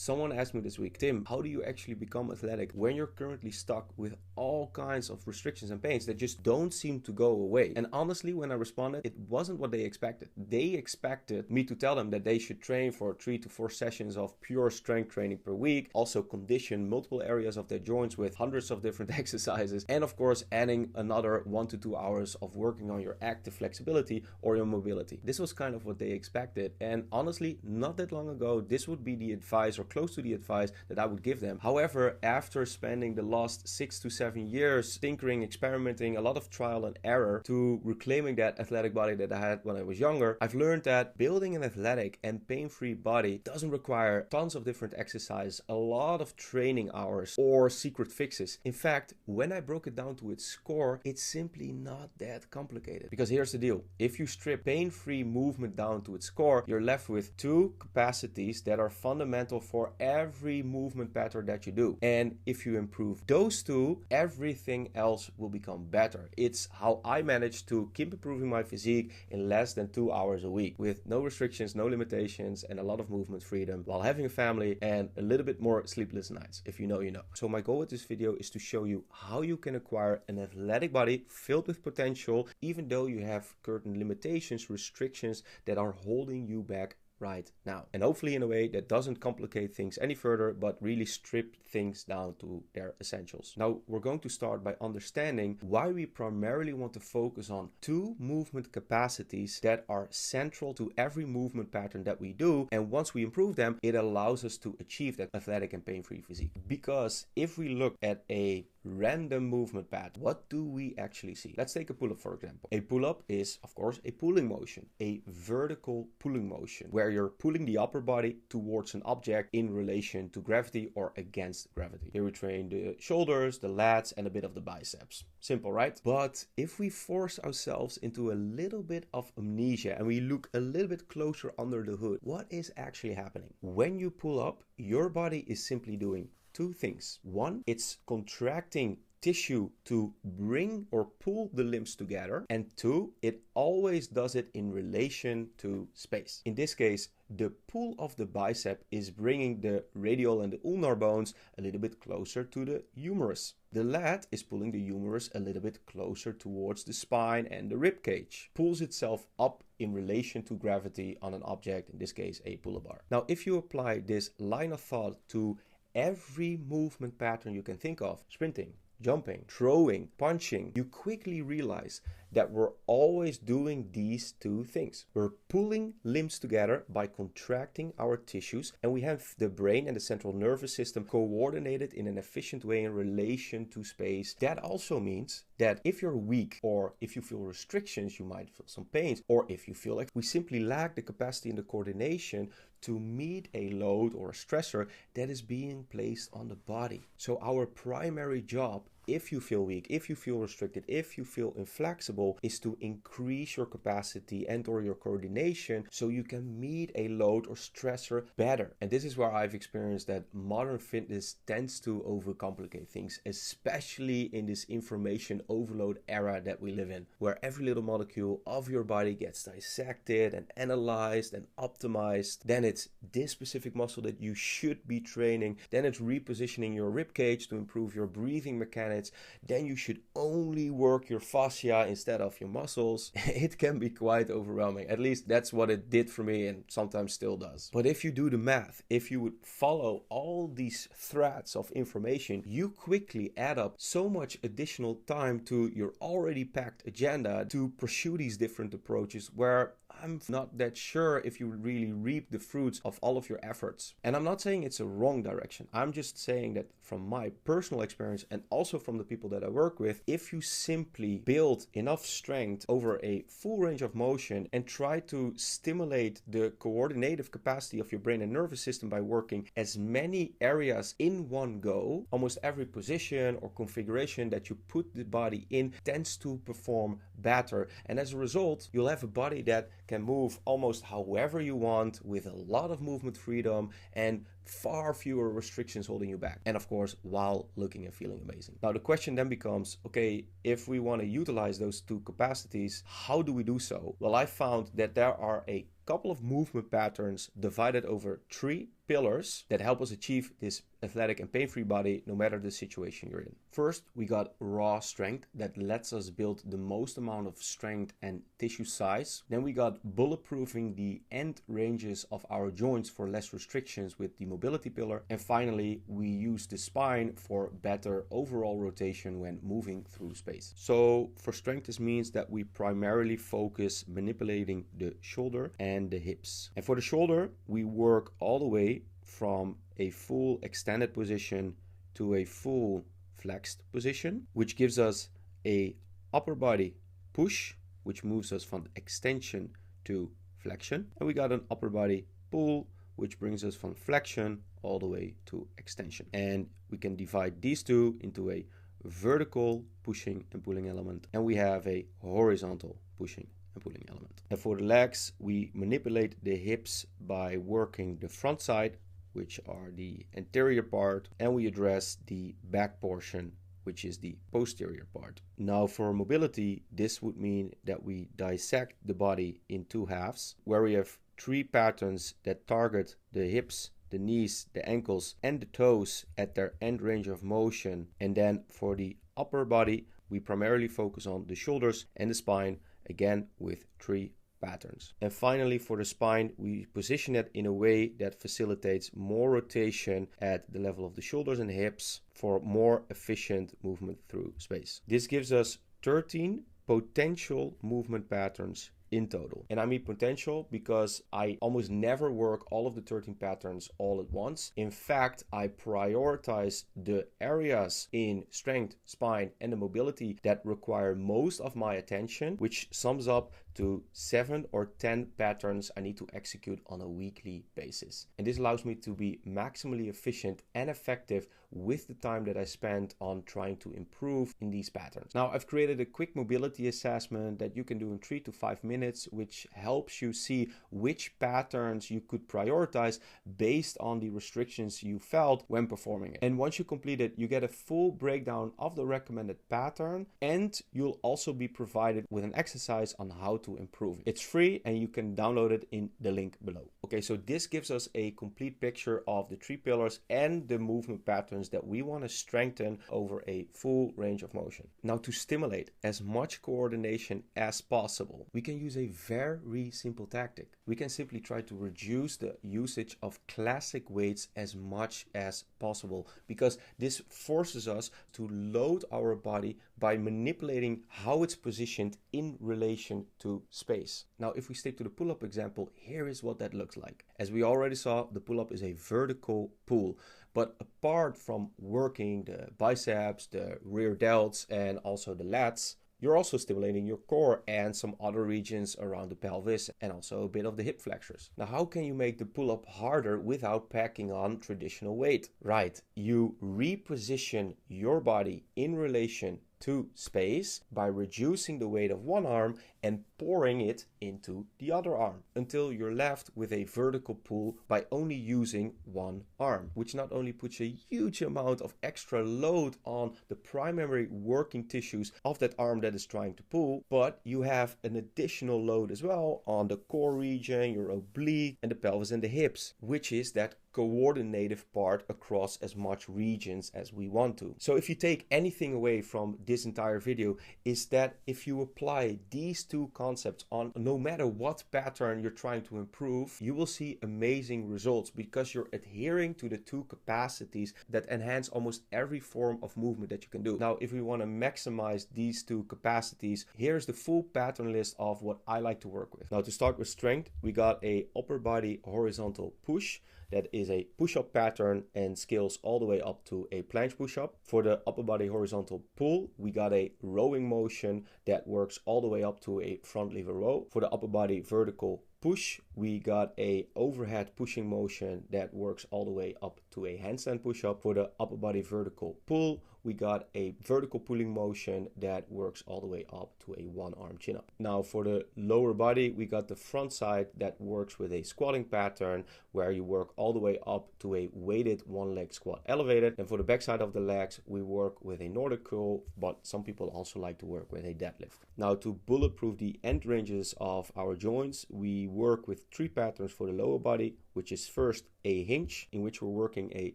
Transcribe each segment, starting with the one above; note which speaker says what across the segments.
Speaker 1: Someone asked me this week, Tim, how do you actually become athletic when you're currently stuck with all kinds of restrictions and pains that just don't seem to go away? And honestly, when I responded, it wasn't what they expected. They expected me to tell them that they should train for 3 to 4 sessions of pure strength training per week, also condition multiple areas of their joints with hundreds of different exercises, and of course adding another 1 to 2 hours of working on your active flexibility or your mobility. This was kind of what they expected, and honestly, not that long ago, this would be the advice or close to the advice that I would give them. However, after spending the last 6 to 7 years tinkering, experimenting, a lot of trial and error to reclaiming that athletic body that I had when I was younger, I've learned that building an athletic and pain-free body doesn't require tons of different exercises, a lot of training hours, or secret fixes. In fact, when I broke it down to its core, it's simply not that complicated. Because here's the deal. If you strip pain-free movement down to its core, you're left with 2 capacities that are fundamental for every movement pattern that you do. And if you improve those 2, everything else will become better. It's how I managed to keep improving my physique in less than 2 hours a week with no restrictions, no limitations, and a lot of movement freedom while having a family and a little bit more sleepless nights. If you know, you know. So my goal with this video is to show you how you can acquire an athletic body filled with potential, even though you have certain limitations, restrictions that are holding you back right now. And hopefully in a way that doesn't complicate things any further, but really strip things down to their essentials. Now, we're going to start by understanding why we primarily want to focus on 2 movement capacities that are central to every movement pattern that we do. And once we improve them, it allows us to achieve that athletic and pain-free physique. Because if we look at a random movement pattern, what do we actually see? Let's take a pull-up, for example. A pull-up is, of course, a pulling motion, a vertical pulling motion, where you're pulling the upper body towards an object in relation to gravity or against gravity. Here we train the shoulders, the lats, and a bit of the biceps. Simple, right? But if we force ourselves into a little bit of amnesia and we look a little bit closer under the hood, what is actually happening? When you pull up, your body is simply doing 2 things. 1, it's contracting tissue to bring or pull the limbs together. And 2, it always does it in relation to space. In this case, the pull of the bicep is bringing the radial and the ulnar bones a little bit closer to the humerus. The lat is pulling the humerus a little bit closer towards the spine and the rib cage. Pulls itself up in relation to gravity on an object, in this case a pull-up bar. Now, if you apply this line of thought to every movement pattern you can think of, sprinting, jumping, throwing, punching, you quickly realize that we're always doing these 2 things. We're pulling limbs together by contracting our tissues, and we have the brain and the central nervous system coordinated in an efficient way in relation to space. That also means that if you're weak, or if you feel restrictions, you might feel some pains, or if you feel like we simply lack the capacity and the coordination to meet a load or a stressor that is being placed on the body. So our primary job, if you feel weak, if you feel restricted, if you feel inflexible, is to increase your capacity and or your coordination so you can meet a load or stressor better. And this is where I've experienced that modern fitness tends to overcomplicate things, especially in this information overload era that we live in, where every little molecule of your body gets dissected and analyzed and optimized. Then it's this specific muscle that you should be training. Then it's repositioning your rib cage to improve your breathing mechanics. Then you should only work your fascia instead of your muscles. It can be quite overwhelming. At least that's what it did for me and sometimes still does. But if you do the math, if you would follow all these threads of information, you quickly add up so much additional time to your already packed agenda to pursue these different approaches where I'm not that sure if you really reap the fruits of all of your efforts. And I'm not saying it's a wrong direction. I'm just saying that from my personal experience and also from the people that I work with, if you simply build enough strength over a full range of motion and try to stimulate the coordinative capacity of your brain and nervous system by working as many areas in one go, almost every position or configuration that you put the body in tends to perform better. And as a result, you'll have a body that can move almost however you want with a lot of movement freedom and far fewer restrictions holding you back. And of course, while looking and feeling amazing. Now, the question then becomes, okay, if we want to utilize those two capacities, how do we do so? Well, I found that there are a couple of movement patterns divided over 3 pillars that help us achieve this athletic and pain-free body no matter the situation you're in. First, we got raw strength that lets us build the most amount of strength and tissue size. Then we got bulletproofing the end ranges of our joints for less restrictions with the mobility pillar. And finally, we use the spine for better overall rotation when moving through space. So for strength, this means that we primarily focus manipulating the shoulder and the hips. And for the shoulder, we work all the way from a full extended position to a full flexed position, which gives us a upper body push, which moves us from extension to flexion. And we got an upper body pull, which brings us from flexion all the way to extension. And we can divide these two into a vertical pushing and pulling element, and we have a horizontal pushing and pulling element. And for the legs, we manipulate the hips by working the front side, which are the anterior part, and we address the back portion, which is the posterior part. Now for mobility, this would mean that we dissect the body in 2 halves, where we have 3 patterns that target the hips, the knees, the ankles, and the toes at their end range of motion. And then for the upper body, we primarily focus on the shoulders and the spine, again with 3 patterns. And finally, for the spine, we position it in a way that facilitates more rotation at the level of the shoulders and hips for more efficient movement through space. This gives us 13 potential movement patterns in total. And I mean potential because I almost never work all of the 13 patterns all at once. In fact, I prioritize the areas in strength, spine, and the mobility that require most of my attention, which sums up to 7 or 10 patterns I need to execute on a weekly basis. And this allows me to be maximally efficient and effective with the time that I spend on trying to improve in these patterns. Now, I've created a quick mobility assessment that you can do in 3 to 5 minutes, which helps you see which patterns you could prioritize based on the restrictions you felt when performing it. And once you complete it, you get a full breakdown of the recommended pattern, and you'll also be provided with an exercise on how to improve it. It's free and you can download it in the link below. Okay, so this gives us a complete picture of the 3 pillars and the movement patterns that we want to strengthen over a full range of motion. Now, to stimulate as much coordination as possible, we can use a very simple tactic. We can simply try to reduce the usage of classic weights as much as possible, because this forces us to load our body by manipulating how it's positioned in relation to space. Now, if we stick to the pull-up example, here is what that looks like. As we already saw, the pull-up is a vertical pull. But apart from working the biceps, the rear delts, and also the lats, you're also stimulating your core and some other regions around the pelvis and also a bit of the hip flexors. Now, how can you make the pull-up harder without packing on traditional weight? Right, you reposition your body in relation to space by reducing the weight of one arm and pouring it into the other arm until you're left with a vertical pull by only using one arm, which not only puts a huge amount of extra load on the primary working tissues of that arm that is trying to pull, but you have an additional load as well on the core region, your oblique, and the pelvis and the hips, which is that coordinative part across as much regions as we want to. So if you take anything away from this entire video, is that if you apply these 2 concepts on no matter what pattern you're trying to improve, you will see amazing results because you're adhering to the 2 capacities that enhance almost every form of movement that you can do. Now, if we want to maximize these 2 capacities, here's the full pattern list of what I like to work with. Now, to start with strength, we got a upper body horizontal push. That is a push-up pattern and scales all the way up to a planche push-up. For the upper body horizontal pull, we got a rowing motion that works all the way up to a front lever row. For the upper body vertical push, we got a overhead pushing motion that works all the way up to a handstand push-up. For the upper body vertical pull, we got a vertical pulling motion that works all the way up to a one-arm chin-up. Now for the lower body, we got the front side that works with a squatting pattern where you work all the way up to a weighted one-leg squat elevated. And for the back side of the legs, we work with a Nordic curl, but some people also like to work with a deadlift. Now to bulletproof the end ranges of our joints, we work with 3 patterns for the lower body, which is first a hinge, in which we're working a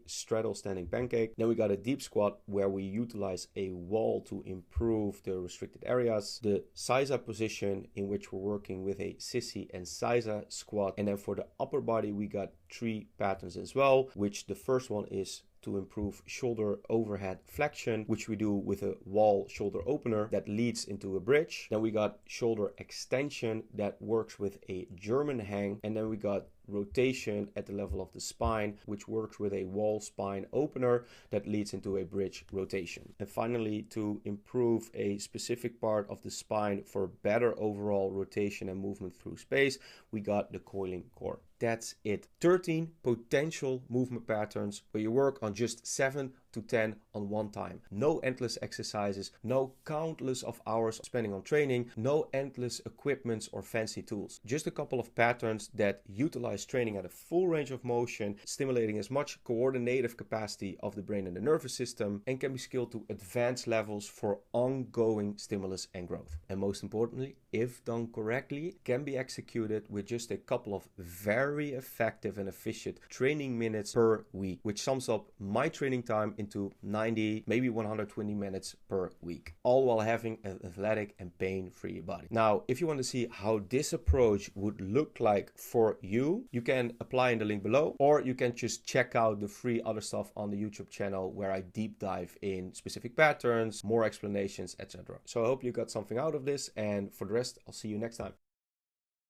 Speaker 1: straddle standing pancake. Then we got a deep squat where we utilize a wall to improve the restricted areas. The Sisa position, in which we're working with a sissy and Sisa squat. And then for the upper body, we got 3 patterns as well, which the first one is to improve shoulder overhead flexion, which we do with a wall shoulder opener that leads into a bridge. Then we got shoulder extension that works with a German hang. And then we got rotation at the level of the spine, which works with a wall spine opener that leads into a bridge rotation. And finally, to improve a specific part of the spine for better overall rotation and movement through space, we got the coiling core. That's it. 13 potential movement patterns where you work on just 7 to 10 on one time. No endless exercises, no countless of hours spending on training, no endless equipments or fancy tools. Just a couple of patterns that utilize training at a full range of motion, stimulating as much coordinative capacity of the brain and the nervous system, and can be scaled to advanced levels for ongoing stimulus and growth. And most importantly, if done correctly, can be executed with just a couple of very effective and efficient training minutes per week, which sums up my training time into 90, maybe 120 minutes per week, all while having an athletic and pain-free body. Now, if you want to see how this approach would look like for you, you can apply in the link below, or you can just check out the free other stuff on the YouTube channel where I deep dive in specific patterns, more explanations, etc. So I hope you got something out of this, and for the rest, I'll see you next time.